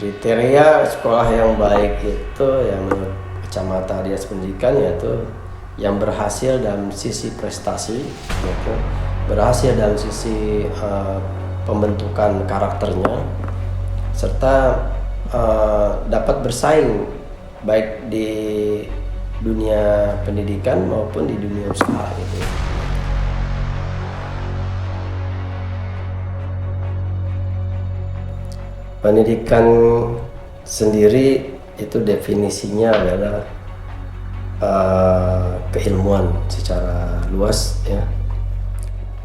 Kriteria sekolah yang baik itu yang menurut Kacamata Dinas Pendidikan yaitu yang berhasil dalam sisi prestasi, yaitu berhasil dalam sisi pembentukan karakternya, serta dapat bersaing baik di dunia pendidikan maupun di dunia usaha gitu. Pendidikan sendiri itu definisinya adalah keilmuan secara luas ya,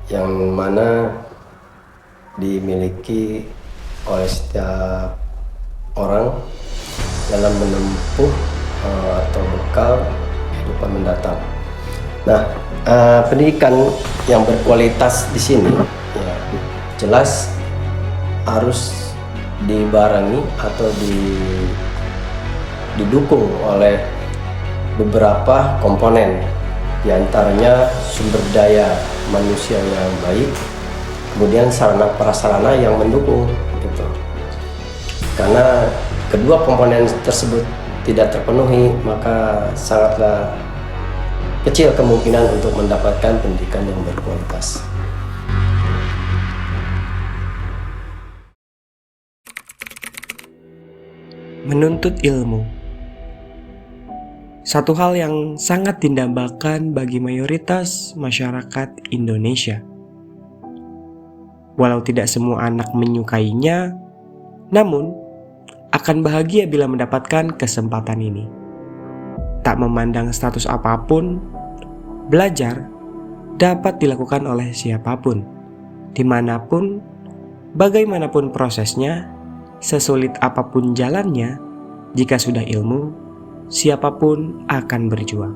yang mana dimiliki oleh setiap orang dalam menempuh atau bekal kehidupan mendatang. Nah, pendidikan yang berkualitas di sini ya, jelas harus dibarengi atau didukung oleh beberapa komponen, diantaranya sumber daya manusia yang baik, kemudian sarana prasarana yang mendukung gitu. Karena kedua komponen tersebut tidak terpenuhi, maka sangatlah kecil kemungkinan untuk mendapatkan pendidikan yang berkualitas. Menuntut ilmu, satu hal yang sangat didambakan bagi mayoritas masyarakat Indonesia. Walau tidak semua anak menyukainya, namun akan bahagia bila mendapatkan kesempatan ini. Tak memandang status apapun, belajar dapat dilakukan oleh siapapun, dimanapun, bagaimanapun prosesnya. Sesulit apapun jalannya, jika sudah ilmu, siapapun akan berjuang.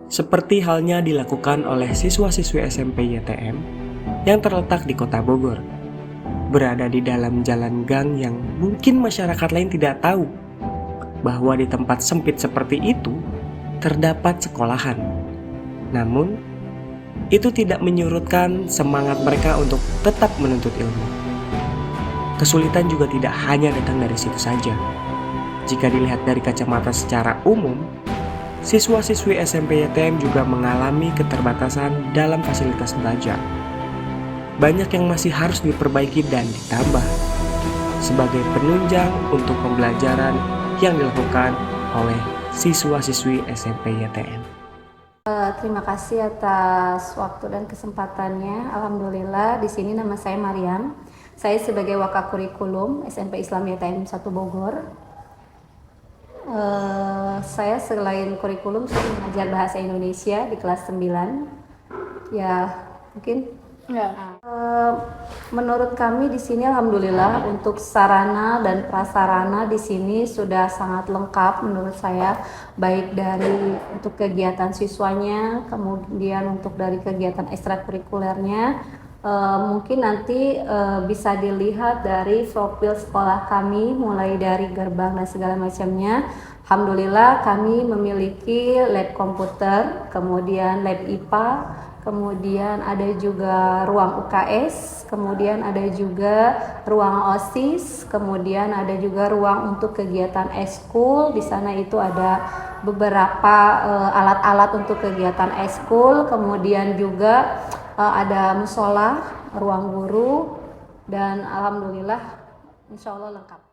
Seperti halnya dilakukan oleh siswa-siswi SMP YTM yang terletak di Kota Bogor, berada di dalam jalan gang yang mungkin masyarakat lain tidak tahu bahwa di tempat sempit seperti itu terdapat sekolahan. Namun, itu tidak menyurutkan semangat mereka untuk tetap menuntut ilmu. Kesulitan juga tidak hanya datang dari situ saja. Jika dilihat dari kacamata secara umum, siswa-siswi SMP YTM juga mengalami keterbatasan dalam fasilitas belajar. Banyak yang masih harus diperbaiki dan ditambah sebagai penunjang untuk pembelajaran yang dilakukan oleh siswa-siswi SMP YTM. Terima kasih atas waktu dan kesempatannya. Alhamdulillah, di sini nama saya Mariam. Saya sebagai Wakakurikulum SMP Islam YTM 1 Bogor. Saya selain kurikulum saya mengajar bahasa Indonesia di kelas 9. Ya, mungkin. Ya. Menurut kami di sini alhamdulillah untuk sarana dan prasarana di sini sudah sangat lengkap menurut saya, baik dari untuk kegiatan siswanya, kemudian untuk dari kegiatan ekstrakurikulernya. Mungkin nanti bisa dilihat dari profil sekolah kami mulai dari gerbang dan segala macamnya. Alhamdulillah kami memiliki lab komputer, kemudian lab IPA, kemudian ada juga ruang UKS, kemudian ada juga ruang OSIS, kemudian ada juga ruang untuk kegiatan eskul. Di sana itu ada beberapa alat-alat untuk kegiatan eskul, kemudian juga ada musola, ruang guru, dan alhamdulillah insya Allah lengkap.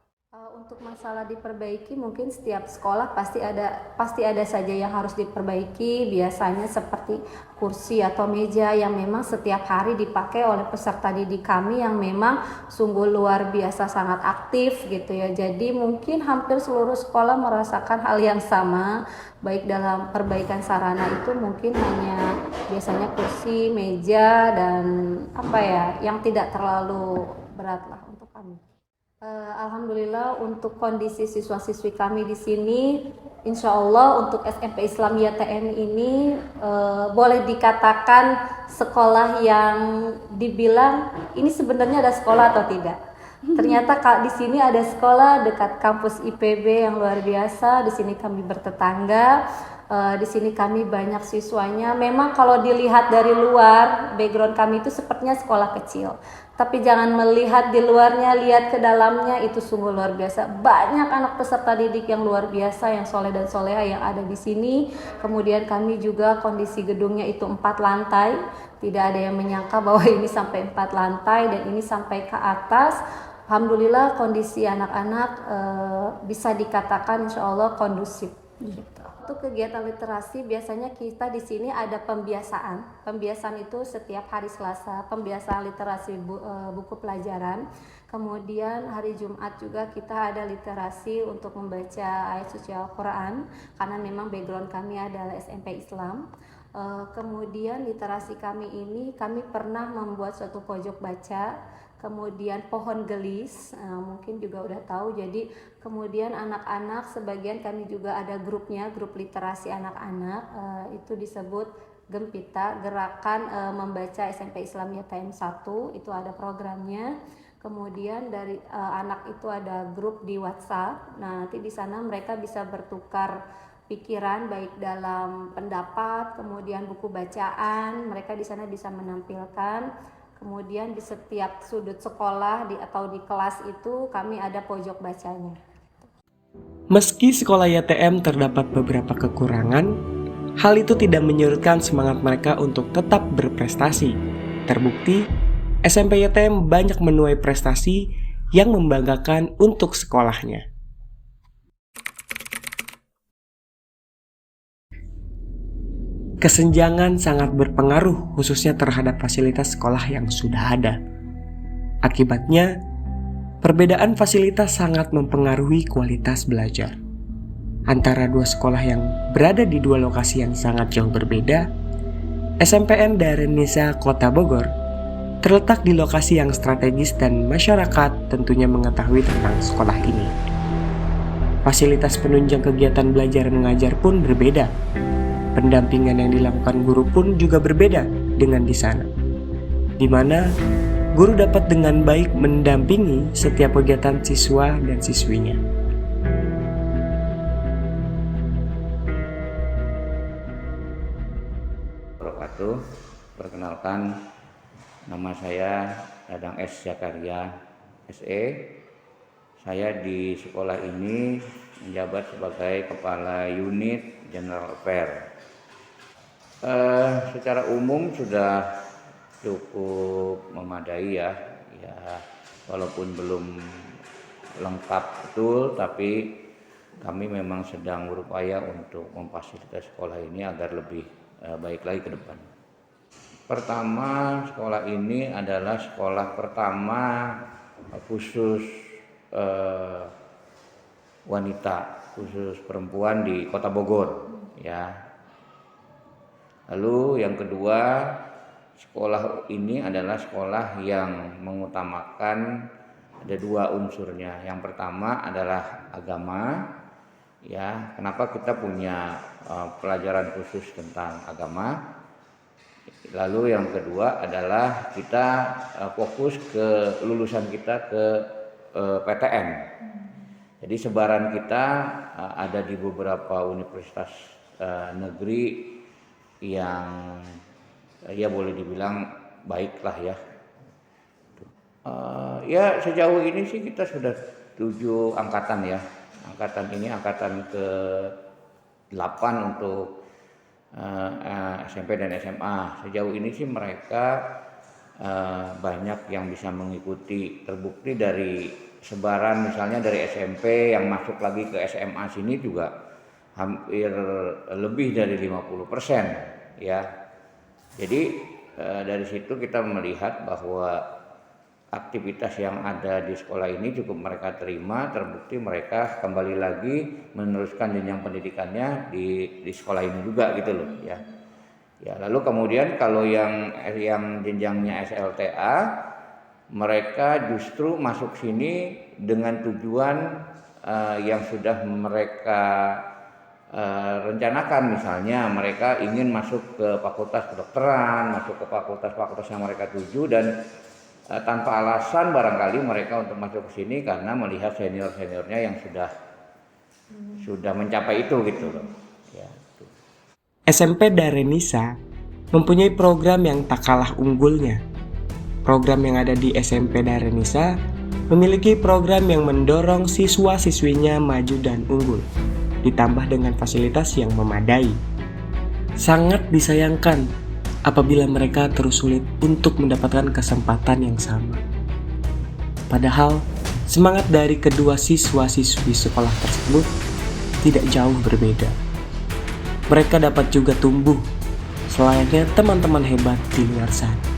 Untuk masalah diperbaiki, mungkin setiap sekolah pasti ada saja yang harus diperbaiki, biasanya seperti kursi atau meja yang memang setiap hari dipakai oleh peserta didik kami yang memang sungguh luar biasa sangat aktif gitu ya. Jadi mungkin hampir seluruh sekolah merasakan hal yang sama, baik dalam perbaikan sarana itu mungkin hanya biasanya kursi, meja, dan yang tidak terlalu berat lah untuk kami. Alhamdulillah untuk kondisi siswa-siswi kami di sini, insya Allah untuk SMP Islam YTM ini boleh dikatakan sekolah yang dibilang ini sebenarnya ada sekolah atau tidak. Ternyata di sini ada sekolah dekat kampus IPB yang luar biasa. Di sini kami bertetangga. Di sini kami banyak siswanya. Memang kalau dilihat dari luar, background kami itu sepertinya sekolah kecil. Tapi jangan melihat di luarnya, lihat ke dalamnya, itu sungguh luar biasa. Banyak anak peserta didik yang luar biasa, yang soleh dan soleha yang ada di sini. Kemudian kami juga kondisi gedungnya itu 4 lantai. Tidak ada yang menyangka bahwa ini sampai 4 lantai dan ini sampai ke atas. Alhamdulillah kondisi anak-anak bisa dikatakan insya Allah kondusif. Gitu. Untuk kegiatan literasi biasanya kita di sini ada pembiasaan. Pembiasaan itu setiap hari Selasa, pembiasaan literasi buku pelajaran. Kemudian hari Jumat juga kita ada literasi untuk membaca ayat suci Al-Quran karena memang background kami adalah SMP Islam. Kemudian literasi kami ini kami pernah membuat suatu pojok baca. Kemudian pohon gelis, mungkin juga udah tahu. Jadi kemudian anak-anak sebagian kami juga ada grupnya, grup literasi anak-anak, itu disebut Gempita, gerakan membaca SMP Islam YTM 1, itu ada programnya. Kemudian dari anak itu ada grup di WhatsApp. Nah, nanti di sana mereka bisa bertukar pikiran baik dalam pendapat, kemudian buku bacaan, mereka di sana bisa menampilkan. Kemudian di setiap sudut sekolah atau di kelas itu kami ada pojok bacanya. Meski sekolah YTM terdapat beberapa kekurangan, hal itu tidak menyurutkan semangat mereka untuk tetap berprestasi. Terbukti, SMP YTM banyak menuai prestasi yang membanggakan untuk sekolahnya. Kesenjangan sangat berpengaruh khususnya terhadap fasilitas sekolah yang sudah ada. Akibatnya, perbedaan fasilitas sangat mempengaruhi kualitas belajar. Antara dua sekolah yang berada di dua lokasi yang sangat jauh berbeda, SMPN Darun Nisa Kota Bogor terletak di lokasi yang strategis dan masyarakat tentunya mengetahui tentang sekolah ini. Fasilitas penunjang kegiatan belajar mengajar pun berbeda. Pendampingan yang dilakukan guru pun juga berbeda dengan di sana, di mana guru dapat dengan baik mendampingi setiap kegiatan siswa dan siswinya. Perkenalkan, nama saya Dadang S. Zakaria SE. Saya di sekolah ini menjabat sebagai Kepala Unit General Affair. Secara umum sudah cukup memadai ya, walaupun belum lengkap betul, tapi kami memang sedang berupaya untuk memfasilitasi sekolah ini agar lebih baik lagi ke depan. Pertama, sekolah ini adalah sekolah pertama khusus wanita, khusus perempuan di Kota Bogor ya. Lalu yang kedua, sekolah ini adalah sekolah yang mengutamakan ada dua unsurnya. Yang pertama adalah agama ya. Kenapa kita punya pelajaran khusus tentang agama? Lalu yang kedua adalah kita fokus ke lulusan kita ke PTN. Jadi sebaran kita ada di beberapa universitas negeri yang ya boleh dibilang baik lah ya. Ya sejauh ini sih kita sudah 7 angkatan ya. Angkatan ini angkatan ke-8 untuk SMP dan SMA. Sejauh ini sih mereka banyak yang bisa mengikuti. Terbukti dari sebaran misalnya dari SMP yang masuk lagi ke SMA sini juga hampir lebih dari 50% ya. Jadi dari situ kita melihat bahwa aktivitas yang ada di sekolah ini cukup mereka terima. Terbukti mereka kembali lagi meneruskan jenjang pendidikannya di sekolah ini juga gitu loh ya. Ya, lalu kemudian kalau yang jenjangnya SLTA, mereka justru masuk sini dengan tujuan yang sudah mereka rencanakan. Misalnya mereka ingin masuk ke fakultas kedokteran, masuk ke fakultas-fakultas yang mereka tuju, dan tanpa alasan barangkali mereka untuk masuk ke sini karena melihat senior-seniornya yang sudah mencapai itu gitu loh. Ya. SMP Darenisa mempunyai program yang tak kalah unggulnya. Program yang ada di SMP Darenisa memiliki program yang mendorong siswa-siswinya maju dan unggul, ditambah dengan fasilitas yang memadai. Sangat disayangkan apabila mereka terus sulit untuk mendapatkan kesempatan yang sama. Padahal, semangat dari kedua siswa-siswi sekolah tersebut tidak jauh berbeda. Mereka dapat juga tumbuh selayaknya teman-teman hebat di luar sana.